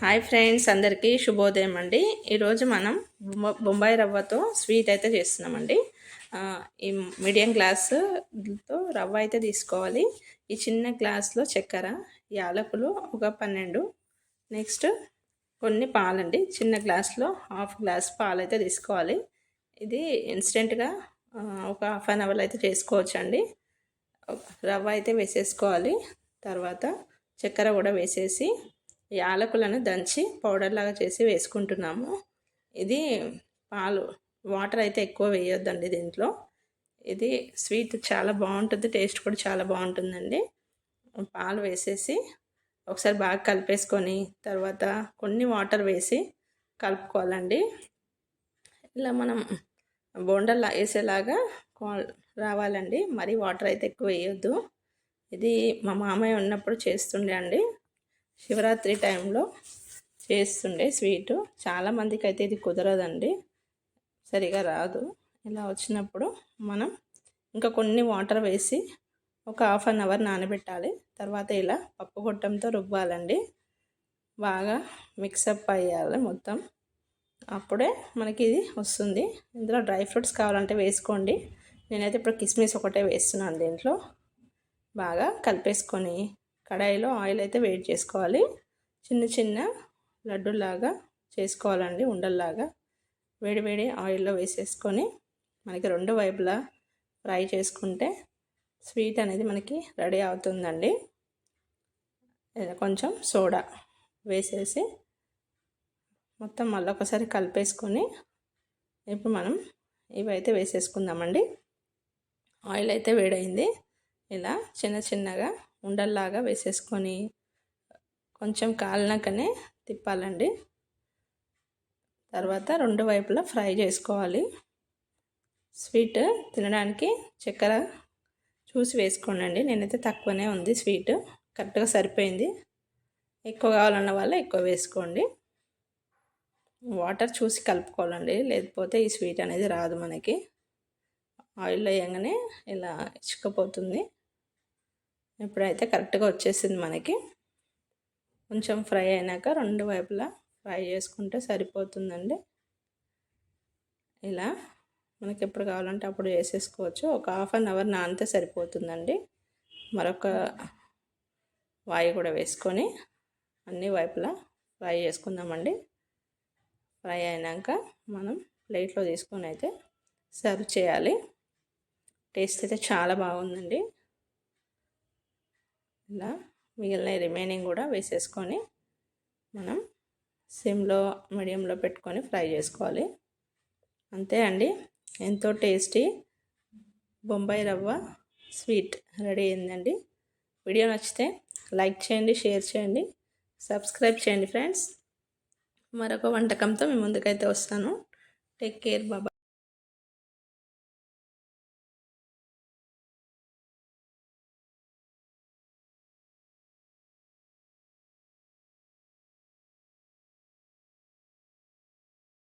Hi friends, అందరికీ శుభోదయం అండి. ఈరోజు మనం బొంబాయి రవ్వతో స్వీట్ అయితే చేస్తున్నామండి. ఈ మీడియం గ్లాసుతో రవ్వ అయితే తీసుకోవాలి. ఈ చిన్న గ్లాస్లో చక్కెర, యాలకులు ఒక 12, నెక్స్ట్ కొన్ని పాలండి. చిన్న గ్లాస్లో హాఫ్ గ్లాస్ పాలు అయితే తీసుకోవాలి. ఇది ఇన్స్టెంట్గా ఒక హాఫ్ అన్ అవర్లో అయితే చేసుకోవచ్చు అండి. రవ్వ అయితే వేసేసుకోవాలి. తర్వాత చక్కెర కూడా వేసేసి యాలకులను దంచి పౌడర్ లాగా చేసి వేసుకుంటున్నాము. ఇది పాలు, వాటర్ అయితే ఎక్కువ వేయొద్దండి దీంట్లో. ఇది స్వీట్ చాలా బాగుంటుంది, టేస్ట్ కూడా చాలా బాగుంటుందండి. పాలు వేసేసి ఒకసారి బాగా కలిపేసుకొని తర్వాత కొన్ని వాటర్ వేసి కలుపుకోవాలండి. ఇలా మనం బోండాలు వేసేలాగా రావాలండి. మరి వాటర్ అయితే ఎక్కువ వేయొద్దు. ఇది మా మామయ్య ఉన్నప్పుడు చేస్తుండే అండి. శివరాత్రి టైంలో చేస్తుండే స్వీటు. చాలామందికి అయితే ఇది కుదరదండి, సరిగా రాదు. ఇలా వచ్చినప్పుడు మనం ఇంకా కొన్ని వాటర్ వేసి ఒక హాఫ్ అన్ అవర్ నానబెట్టాలి. తర్వాత ఇలా పప్పు గొట్టంతో రుబ్బాలండి. బాగా మిక్సప్ అయ్యాలి మొత్తం. అప్పుడే మనకి ఇది వస్తుంది. ఇందులో డ్రై ఫ్రూట్స్ కావాలంటే వేసుకోండి. నేనైతే ఇప్పుడు కిస్మిస్ ఒకటే వేస్తున్నాను దీంట్లో. బాగా కలిపేసుకొని కడాయిలో ఆయిల్ అయితే వేడి చేసుకోవాలి. చిన్న చిన్న లడ్డూలాగా చేసుకోవాలండి, ఉండల్లాగా. వేడి వేడి ఆయిల్లో వేసేసుకొని మనకి రెండు వైపులా ఫ్రై చేసుకుంటే స్వీట్ అనేది మనకి రెడీ అవుతుందండి. కొంచెం సోడా వేసేసి మొత్తం మళ్ళీ ఒకసారి కలిపేసుకొని ఇప్పుడు మనం ఇవైతే వేసేసుకుందామండి. ఆయిల్ అయితే వేడైంది. ఇలా చిన్న చిన్నగా ఉండల్లాగా వేసేసుకొని కొంచెం కాలినాకనే తిప్పాలండి. తర్వాత రెండు వైపులా ఫ్రై చేసుకోవాలి. స్వీట్ తినడానికి చక్కెర చూసి వేసుకోండి. నేనైతే తక్కువనే ఉంది స్వీట్, కరెక్ట్గా సరిపోయింది. ఎక్కువ కావాలన్న వాళ్ళు ఎక్కువ వేసుకోండి. వాటర్ చూసి కలుపుకోవాలండి, లేకపోతే ఈ స్వీట్ అనేది రాదు మనకి. ఆయిల్లో వేయగానే ఇలా ఇచ్చుకుపోతుంది. ఇప్పుడైతే కరెక్ట్గా వచ్చేసింది మనకి. కొంచెం ఫ్రై అయినాక రెండు వైపులా ఫ్రై చేసుకుంటే సరిపోతుందండి. ఇలా మనకి ఎప్పుడు కావాలంటే అప్పుడు వేసేసుకోవచ్చు. ఒక హాఫ్ అన్ అవర్ నానితే సరిపోతుందండి. మరొక వాయి కూడా వేసుకొని అన్ని వైపులా ఫ్రై చేసుకుందామండి. ఫ్రై అయినాక మనం ప్లేట్లో తీసుకొని అయితే సర్వ్ చేయాలి. టేస్ట్ అయితే చాలా బాగుందండి. ఇలా మిగిలిన రిమైనింగ్ కూడా వేసేసుకొని మనం సిమ్లో మీడియంలో పెట్టుకొని ఫ్రై చేసుకోవాలి. అంతే అండి, ఎంతో టేస్టీ బొంబాయి రవ్వ స్వీట్ రెడీ అయిందండి. వీడియో నచ్చితే లైక్ చేయండి, షేర్ చేయండి, సబ్స్క్రైబ్ చేయండి ఫ్రెండ్స్. మరొక వంటకంతో మీ ముందుకైతే వస్తాను. టేక్ కేర్, బాబా.